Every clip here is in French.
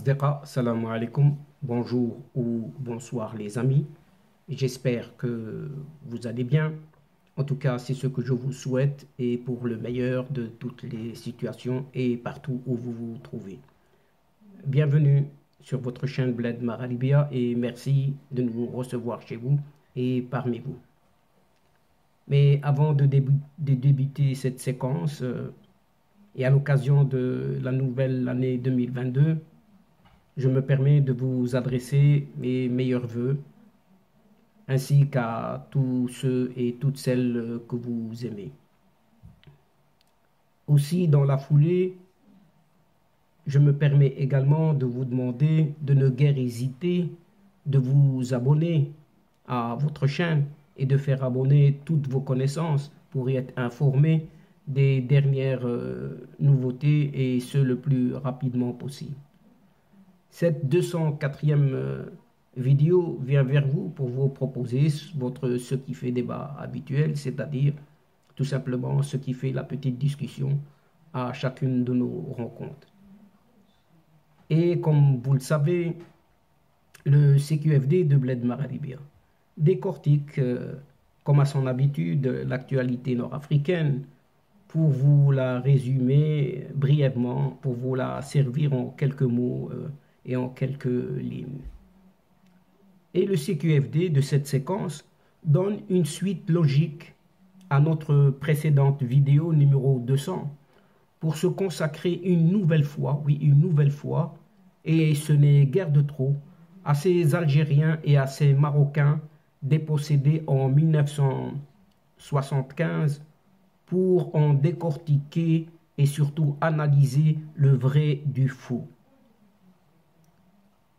Asdiqa, salam alaikum, bonjour ou bonsoir les amis. J'espère que vous allez bien. En tout cas, c'est ce que je vous souhaite et pour le meilleur de toutes les situations et partout où vous vous trouvez. Bienvenue sur votre chaîne Bled Maralibia et merci de nous recevoir chez vous et parmi vous. Mais avant de débuter cette séquence et à l'occasion de la nouvelle année 2022, je me permets de vous adresser mes meilleurs vœux, ainsi qu'à tous ceux et toutes celles que vous aimez. Aussi, dans la foulée, je me permets également de vous demander de ne guère hésiter de vous abonner à votre chaîne et de faire abonner toutes vos connaissances pour y être informés des dernières nouveautés et ce le plus rapidement possible. Cette 204e vidéo vient vers vous pour vous proposer ce qui fait débat habituel, c'est-à-dire tout simplement ce qui fait la petite discussion à chacune de nos rencontres. Et comme vous le savez, le CQFD de Bled Maralibia décortique, comme à son habitude, l'actualité nord-africaine pour vous la résumer brièvement, pour vous la servir en quelques mots et en quelques lignes. Et le CQFD de cette séquence donne une suite logique à notre précédente vidéo numéro 200 pour se consacrer une nouvelle fois, oui une nouvelle fois, et ce n'est guère de trop, à ces Algériens et à ces Marocains dépossédés en 1975 pour en décortiquer et surtout analyser le vrai du faux.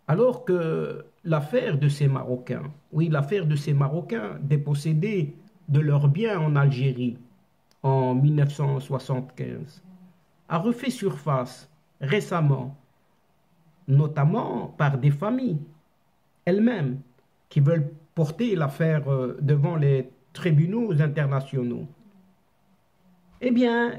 Alors que l'affaire de ces Marocains, oui, l'affaire de ces Marocains dépossédés de leurs biens en Algérie en 1975 a refait surface récemment, notamment par des familles elles-mêmes qui veulent porter l'affaire devant les tribunaux internationaux. Eh bien,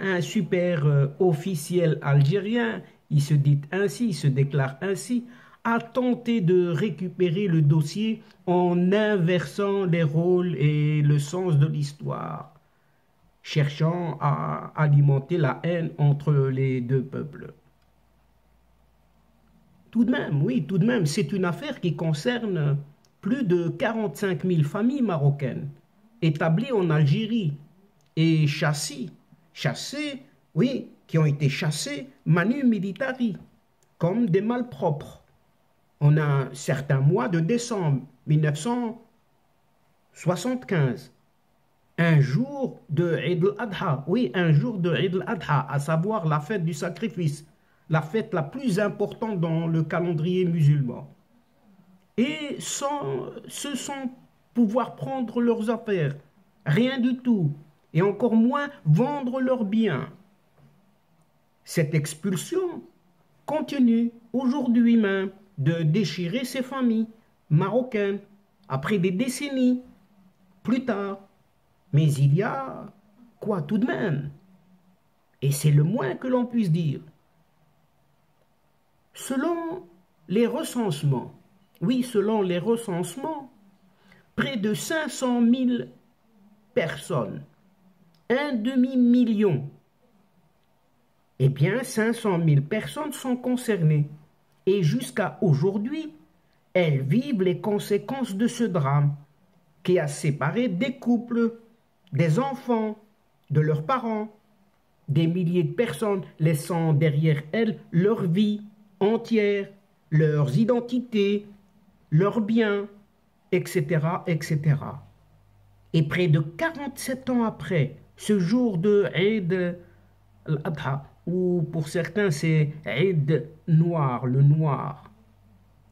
un super officiel algérien, il se dit ainsi, il se déclare ainsi, a tenté de récupérer le dossier en inversant les rôles et le sens de l'histoire, cherchant à alimenter la haine entre les deux peuples. Tout de même, oui, tout de même, c'est une affaire qui concerne plus de 45 000 familles marocaines établies en Algérie et chassées, oui, qui ont été chassées manu militari, comme des malpropres. En un certain mois de décembre 1975, un jour de Eid al-Adha, oui, un jour de Eid al-Adha, à savoir la fête du sacrifice, la fête la plus importante dans le calendrier musulman. Et sans pouvoir prendre leurs affaires, rien du tout, et encore moins vendre leurs biens. Cette expulsion continue aujourd'hui même de déchirer ces familles marocaines après des décennies plus tard. Mais il y a quoi tout de même, et c'est le moins que l'on puisse dire. Selon les recensements, oui, selon les recensements, près de 500 000 personnes, un demi-million, eh bien 500 000 personnes sont concernées. Et jusqu'à aujourd'hui, elles vivent les conséquences de ce drame qui a séparé des couples, des enfants, de leurs parents, des milliers de personnes laissant derrière elles leur vie entière, leurs identités, leurs biens, etc., etc. Et près de 47 ans après, ce jour de Eid al-Adha, ou pour certains c'est Eid noir, le noir,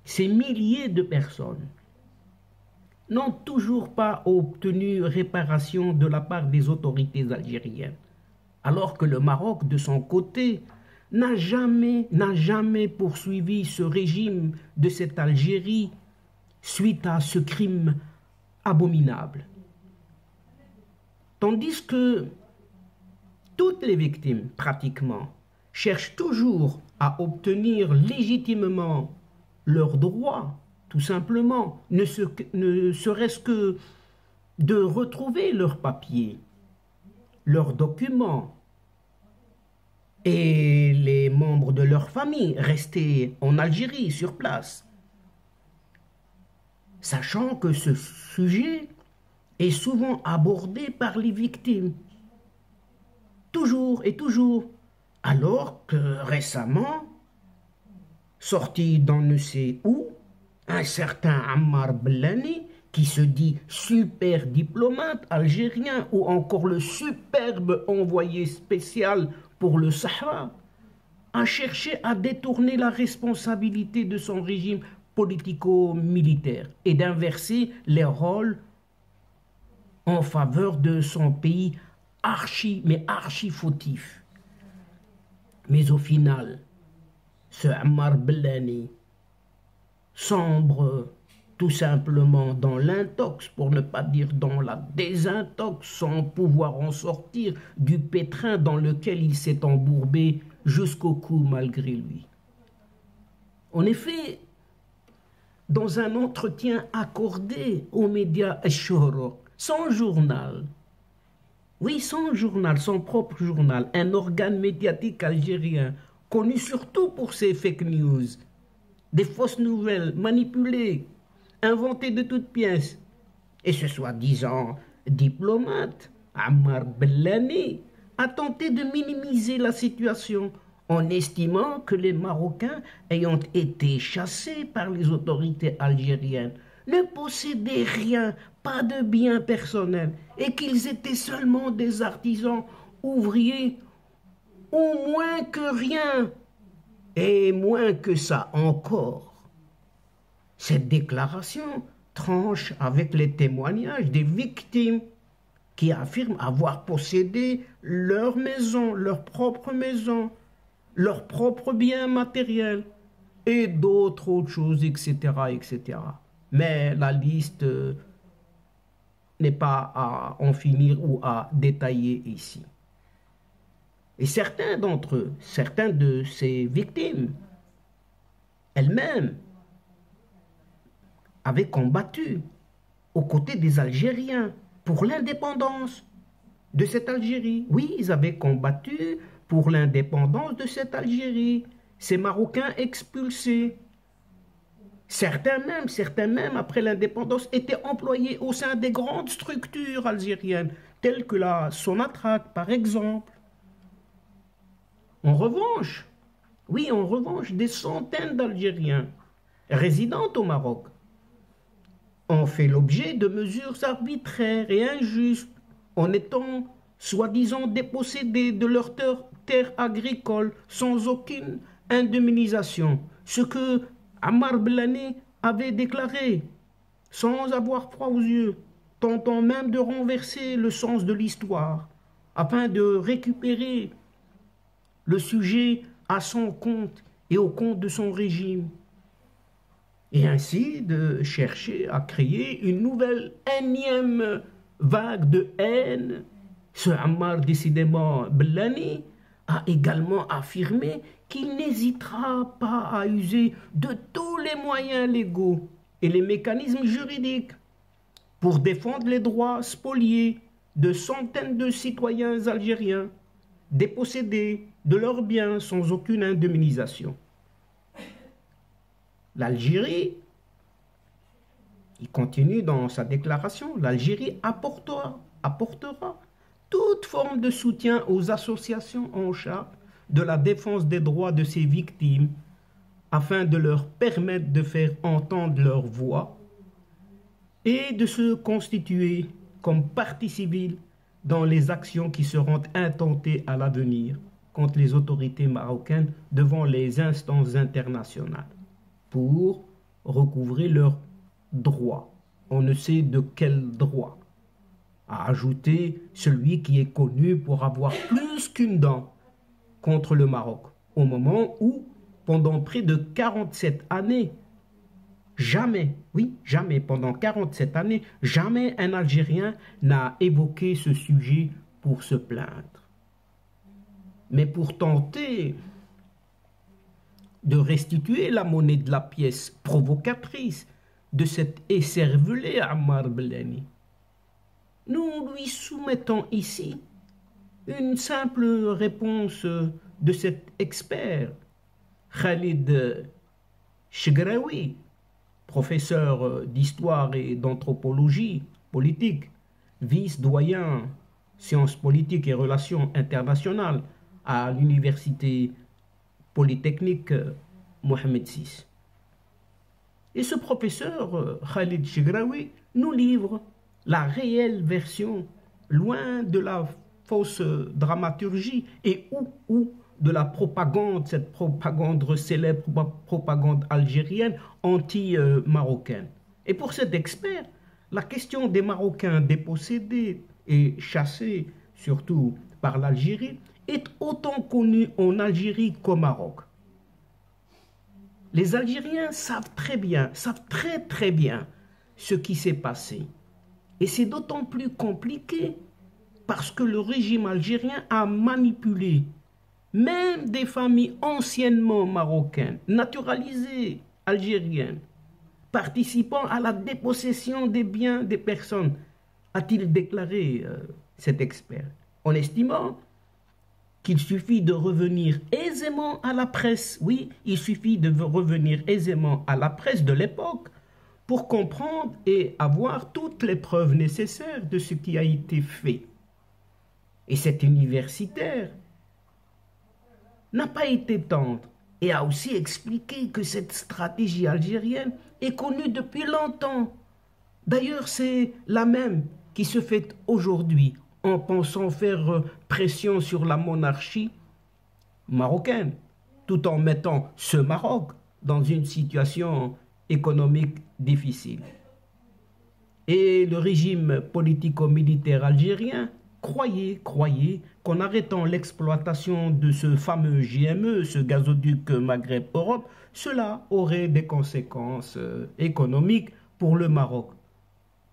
ces milliers de personnes n'ont toujours pas obtenu réparation de la part des autorités algériennes, alors que le Maroc, de son côté, n'a jamais poursuivi ce régime de cette Algérie suite à ce crime abominable. Tandis que toutes les victimes, pratiquement, cherchent toujours à obtenir légitimement leurs droits, tout simplement, ne serait-ce que de retrouver leurs papiers, leurs documents, et les membres de leur famille restés en Algérie sur place, sachant que ce sujet est souvent abordé par les victimes, toujours et toujours, alors que récemment, sorti d'on ne sait où, un certain Ammar Blani, qui se dit super diplomate algérien ou encore le superbe envoyé spécial pour le Sahara, a cherché à détourner la responsabilité de son régime politico-militaire et d'inverser les rôles en faveur de son pays archi fautif. Mais au final, ce Ammar Blani sombre tout simplement dans l'intox, pour ne pas dire dans la désintox, sans pouvoir en sortir du pétrin dans lequel il s'est embourbé jusqu'au cou malgré lui. En effet, dans un entretien accordé aux médias Ash-Shuhra, son journal, oui, son journal, son propre journal, un organe médiatique algérien, connu surtout pour ses fake news, des fausses nouvelles manipulées, inventé de toutes pièces. Et ce soi-disant diplomate, Ammar Blani, a tenté de minimiser la situation en estimant que les Marocains ayant été chassés par les autorités algériennes ne possédaient rien, pas de biens personnels, et qu'ils étaient seulement des artisans ouvriers, ou moins que rien, et moins que ça encore. Cette déclaration tranche avec les témoignages des victimes qui affirment avoir possédé leur maison, leur propre maison, leurs propres biens matériels et d'autres autres choses, etc., etc. Mais la liste n'est pas à en finir ou à détailler ici. Et certains d'entre eux, certains de ces victimes, elles-mêmes, avaient combattu aux côtés des Algériens pour l'indépendance de cette Algérie. Oui, ils avaient combattu pour l'indépendance de cette Algérie, ces Marocains expulsés. Certains même, après l'indépendance, étaient employés au sein des grandes structures algériennes, telles que la Sonatrach, par exemple. En revanche, oui, en revanche, des centaines d'Algériens résidant au Maroc ont fait l'objet de mesures arbitraires et injustes en étant soi-disant dépossédés de leurs terres agricoles sans aucune indemnisation, ce que Ammar Blani avait déclaré, sans avoir froid aux yeux, tentant même de renverser le sens de l'histoire, afin de récupérer le sujet à son compte et au compte de son régime, et ainsi de chercher à créer une nouvelle énième vague de haine. Ce Ammar, décidément Blani, a également affirmé qu'il n'hésitera pas à user de tous les moyens légaux et les mécanismes juridiques pour défendre les droits spoliés de centaines de citoyens algériens dépossédés de leurs biens sans aucune indemnisation. L'Algérie, il continue dans sa déclaration, l'Algérie apportera toute forme de soutien aux associations en charge de la défense des droits de ces victimes afin de leur permettre de faire entendre leur voix et de se constituer comme partie civile dans les actions qui seront intentées à l'avenir contre les autorités marocaines devant les instances internationales pour recouvrer leurs droits. On ne sait de quel droit. A ajouté celui qui est connu pour avoir plus qu'une dent contre le Maroc, au moment où, pendant près de 47 années, jamais, oui, jamais, pendant 47 années, jamais un Algérien n'a évoqué ce sujet pour se plaindre. Mais pour tenter de restituer la monnaie de la pièce provocatrice de cet écervelé Ammar Blani. Nous lui soumettons ici une simple réponse de cet expert, Khalid Chegraoui, professeur d'histoire et d'anthropologie politique, vice-doyen sciences politiques et relations internationales à l'université polytechnique Mohamed VI. Et ce professeur, Khalid Chegraoui, nous livre la réelle version, loin de la fausse dramaturgie et ou de la propagande, cette propagande célèbre propagande algérienne anti-marocaine. Et pour cet expert, la question des Marocains dépossédés et chassés, surtout par l'Algérie, est autant connue en Algérie qu'au Maroc. Les Algériens savent très bien, savent très bien ce qui s'est passé. Et c'est d'autant plus compliqué parce que le régime algérien a manipulé même des familles anciennement marocaines, naturalisées algériennes, participant à la dépossession des biens des personnes, a-t-il déclaré cet expert, en estimant qu'il suffit de revenir aisément à la presse, oui, il suffit de revenir aisément à la presse de l'époque pour comprendre et avoir toutes les preuves nécessaires de ce qui a été fait. Et cet universitaire n'a pas été tendre et a aussi expliqué que cette stratégie algérienne est connue depuis longtemps. D'ailleurs, c'est la même qui se fait aujourd'hui en pensant faire pression sur la monarchie marocaine, tout en mettant ce Maroc dans une situation économique difficile. Et le régime politico-militaire algérien croyait qu'en arrêtant l'exploitation de ce fameux GME, ce gazoduc Maghreb-Europe, cela aurait des conséquences économiques pour le Maroc,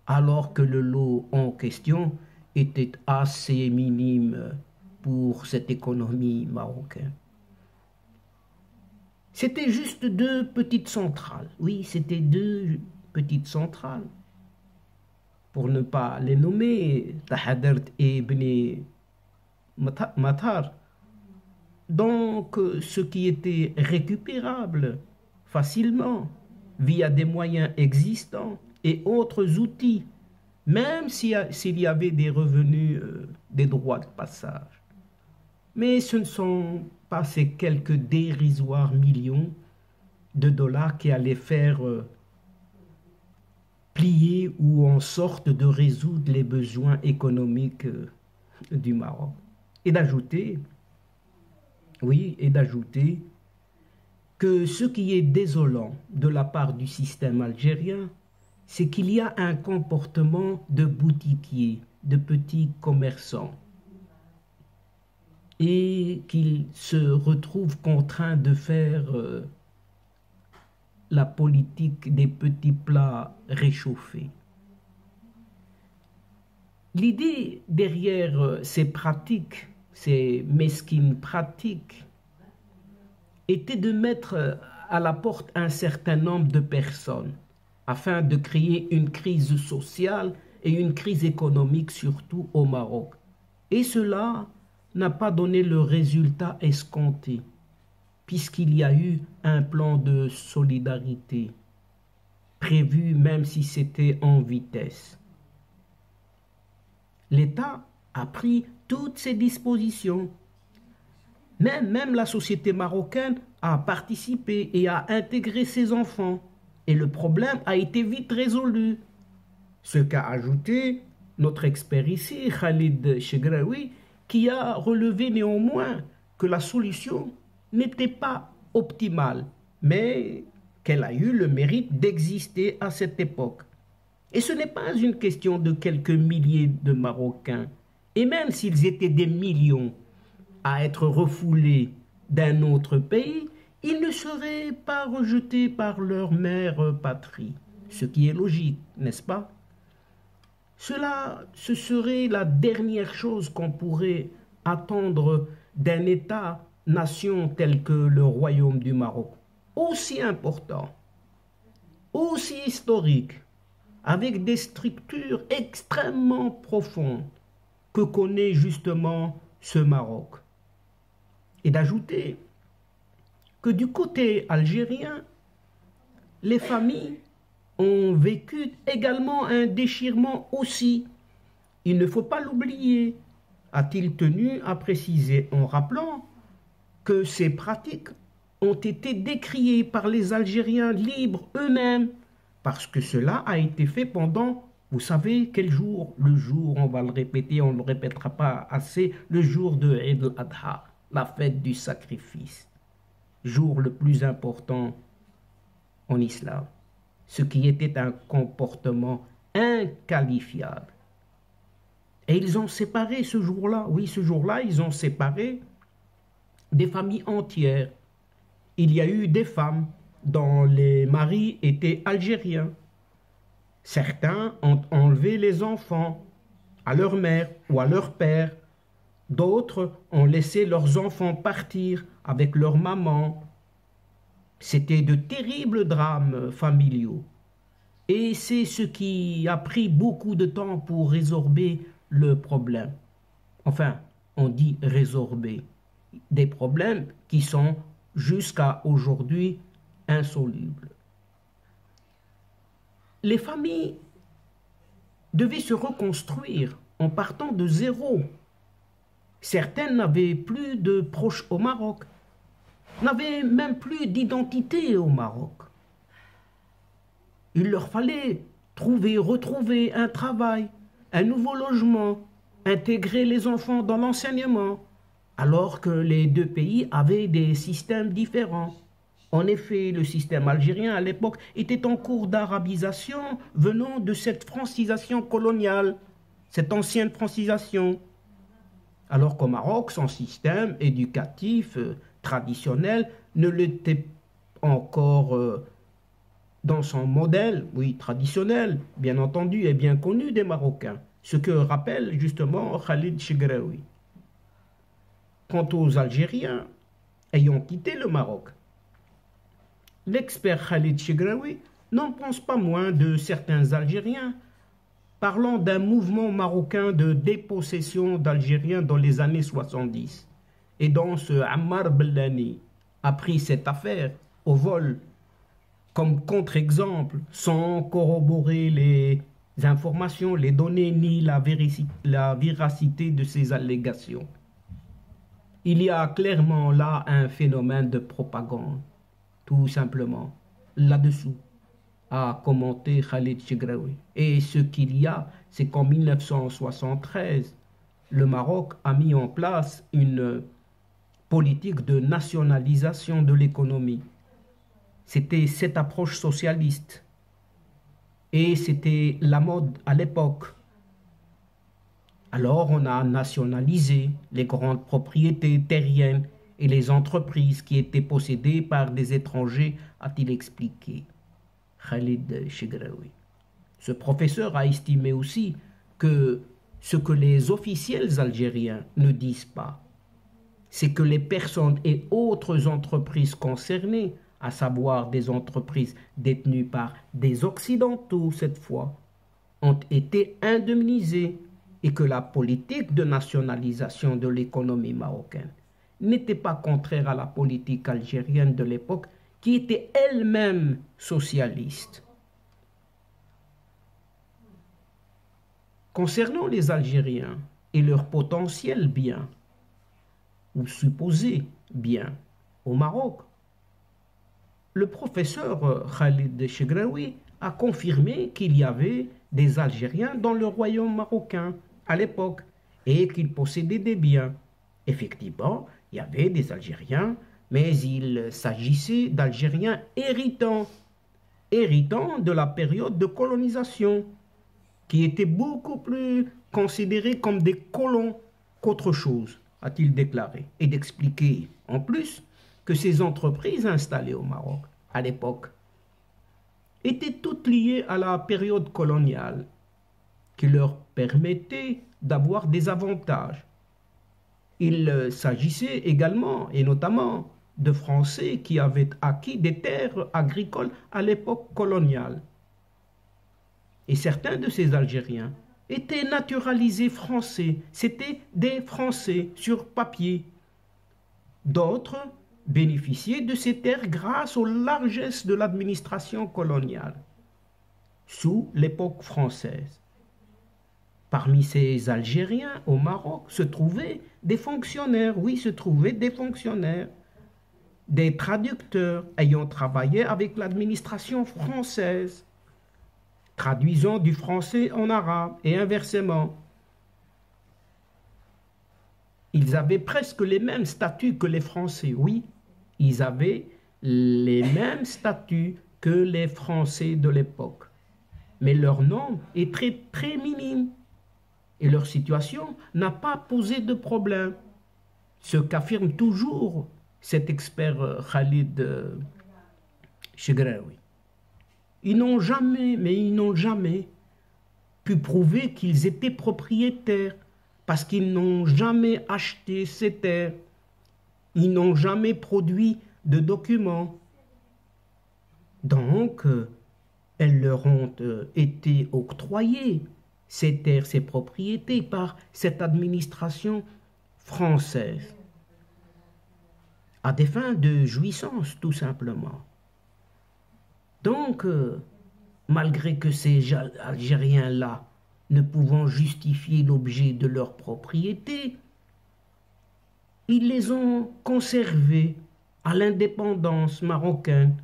alors que le lot en question était assez minime pour cette économie marocaine. C'était juste deux petites centrales. Oui, c'était deux petites centrales. Pour ne pas les nommer, Tahadert et Bni Matar. Donc, ce qui était récupérable facilement via des moyens existants et autres outils, même s'il y avait des revenus, des droits de passage. Mais ce ne sont pas ces quelques dérisoires millions de dollars qui allaient faire plier ou en sorte de résoudre les besoins économiques du Maroc. Et d'ajouter, oui, et d'ajouter que ce qui est désolant de la part du système algérien, c'est qu'il y a un comportement de boutiquier, de petits commerçants, et qu'ils se retrouvent contraints de faire la politique des petits plats réchauffés. L'idée derrière ces pratiques, ces mesquines pratiques, était de mettre à la porte un certain nombre de personnes afin de créer une crise sociale et une crise économique, surtout au Maroc. Et cela n'a pas donné le résultat escompté, puisqu'il y a eu un plan de solidarité prévu, même si c'était en vitesse. L'État a pris toutes ses dispositions. Même la société marocaine a participé et a intégré ses enfants. Et le problème a été vite résolu. Ce qu'a ajouté notre expert ici, Khalid Chegraoui, qui a relevé néanmoins que la solution n'était pas optimale, mais qu'elle a eu le mérite d'exister à cette époque. Et ce n'est pas une question de quelques milliers de Marocains, et même s'ils étaient des millions à être refoulés d'un autre pays, ils ne seraient pas rejetés par leur mère patrie, ce qui est logique, n'est-ce pas? Ce serait la dernière chose qu'on pourrait attendre d'un État-nation tel que le Royaume du Maroc. aussi important, aussi historique, avec des structures extrêmement profondes que connaît justement ce Maroc. Et d'ajouter que du côté algérien, les familles ont vécu également un déchirement aussi. Il ne faut pas l'oublier, a-t-il tenu à préciser en rappelant que ces pratiques ont été décriées par les Algériens libres eux-mêmes, parce que cela a été fait pendant, vous savez quel jour? Le jour, on va le répéter, on ne le répétera pas assez, le jour de Eid al-Adha, la fête du sacrifice, jour le plus important en islam, ce qui était un comportement inqualifiable. Et ils ont séparé ce jour-là, oui, ce jour-là, ils ont séparé des familles entières. Il y a eu des femmes dont les maris étaient algériens. Certains ont enlevé les enfants à leur mère ou à leur père. D'autres ont laissé leurs enfants partir avec leur maman. C'était de terribles drames familiaux. Et c'est ce qui a pris beaucoup de temps pour résorber le problème. Enfin, on dit résorber. Des problèmes qui sont jusqu'à aujourd'hui insolubles. Les familles devaient se reconstruire en partant de zéro. Certaines n'avaient plus de proches au Maroc, n'avaient même plus d'identité au Maroc. Il leur fallait retrouver un travail, un nouveau logement, intégrer les enfants dans l'enseignement, alors que les deux pays avaient des systèmes différents. En effet, le système algérien à l'époque était en cours d'arabisation venant de cette francisation coloniale, cette ancienne francisation. Alors qu'au Maroc, son système éducatif traditionnel ne l'était encore dans son modèle, oui, traditionnel, bien entendu et bien connu des Marocains, ce que rappelle justement Khalid Chegraoui. Quant aux Algériens ayant quitté le Maroc, l'expert Khalid Chegraoui n'en pense pas moins de certains Algériens parlant d'un mouvement marocain de dépossession d'Algériens dans les années 70 et dont ce Ammar Bellani a pris cette affaire au vol comme contre-exemple sans corroborer les informations, les données ni la véracité de ces allégations. Il y a clairement là un phénomène de propagande, tout simplement, là-dessous, a commenté Khalid Chegraoui. Et ce qu'il y a, c'est qu'en 1973, le Maroc a mis en place une politique de nationalisation de l'économie. C'était cette approche socialiste. Et c'était la mode à l'époque. Alors on a nationalisé les grandes propriétés terriennes et les entreprises qui étaient possédées par des étrangers, a-t-il expliqué Khalid Chegraoui. Ce professeur a estimé aussi que ce que les officiels algériens ne disent pas, c'est que les personnes et autres entreprises concernées, à savoir des entreprises détenues par des Occidentaux cette fois, ont été indemnisées et que la politique de nationalisation de l'économie marocaine n'était pas contraire à la politique algérienne de l'époque qui était elle-même socialiste. Concernant les Algériens et leurs potentiels biens, ou supposés biens, au Maroc, le professeur Khalid Chegraoui a confirmé qu'il y avait des Algériens dans le royaume marocain à l'époque et qu'ils possédaient des biens. Effectivement, il y avait des Algériens, mais il s'agissait d'Algériens héritants de la période de colonisation, qui étaient beaucoup plus considérés comme des colons qu'autre chose, a-t-il déclaré, et d'expliquer en plus que ces entreprises installées au Maroc à l'époque étaient toutes liées à la période coloniale, qui leur permettait d'avoir des avantages. Il s'agissait également et notamment de Français qui avaient acquis des terres agricoles à l'époque coloniale. Et certains de ces Algériens étaient naturalisés français, c'étaient des Français sur papier. D'autres bénéficiaient de ces terres grâce aux largesses de l'administration coloniale, sous l'époque française. Parmi ces Algériens au Maroc se trouvaient des fonctionnaires, oui, se trouvaient des fonctionnaires, des traducteurs ayant travaillé avec l'administration française, traduisant du français en arabe et inversement. Ils avaient presque les mêmes statuts que les Français, oui, ils avaient les mêmes statuts que les Français de l'époque. Mais leur nombre est très minime et leur situation n'a pas posé de problème. Ce qu'affirme toujours cet expert Khalid Chegraoui. Ils n'ont jamais pu prouver qu'ils étaient propriétaires parce qu'ils n'ont jamais acheté ces terres. Ils n'ont jamais produit de documents. Donc, elles leur ont été octroyées, ces terres, ces propriétés, par cette administration française, à des fins de jouissance, tout simplement. Donc, malgré que ces Algériens-là, ne pouvant justifier l'objet de leur propriété, ils les ont conservés à l'indépendance marocaine,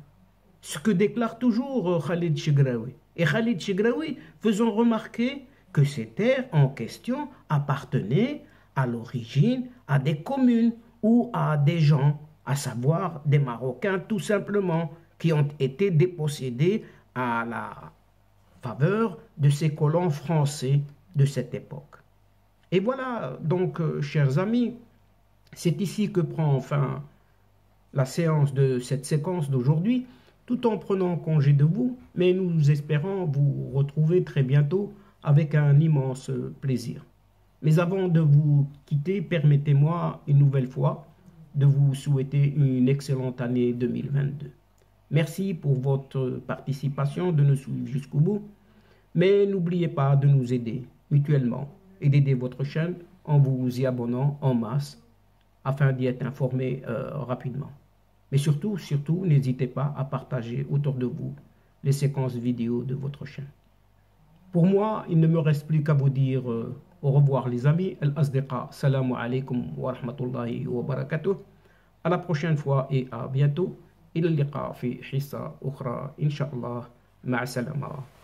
ce que déclare toujours Khalid Chegraoui. Et Khalid Chegraoui faisant remarquer que ces terres en question appartenaient à l'origine à des communes ou à des gens, à savoir des Marocains tout simplement, qui ont été dépossédés à la faveur de ces colons français de cette époque. Et voilà donc, chers amis, c'est ici que prend fin la séance de cette séquence d'aujourd'hui, tout en prenant congé de vous, mais nous espérons vous retrouver très bientôt avec un immense plaisir. Mais avant de vous quitter, permettez-moi une nouvelle fois de vous souhaiter une excellente année 2022. Merci pour votre participation, de nous suivre jusqu'au bout. Mais n'oubliez pas de nous aider mutuellement et d'aider votre chaîne en vous y abonnant en masse afin d'y être informé rapidement. Mais surtout, n'hésitez pas à partager autour de vous les séquences vidéo de votre chaîne. Pour moi, il ne me reste plus qu'à vous dire au revoir les amis. Al-Asdiqa, salamu alaikum wa rahmatullahi wa barakatuh. À la prochaine fois et à bientôt. إلى اللقاء في حصة أخرى إن شاء الله. مع السلامة.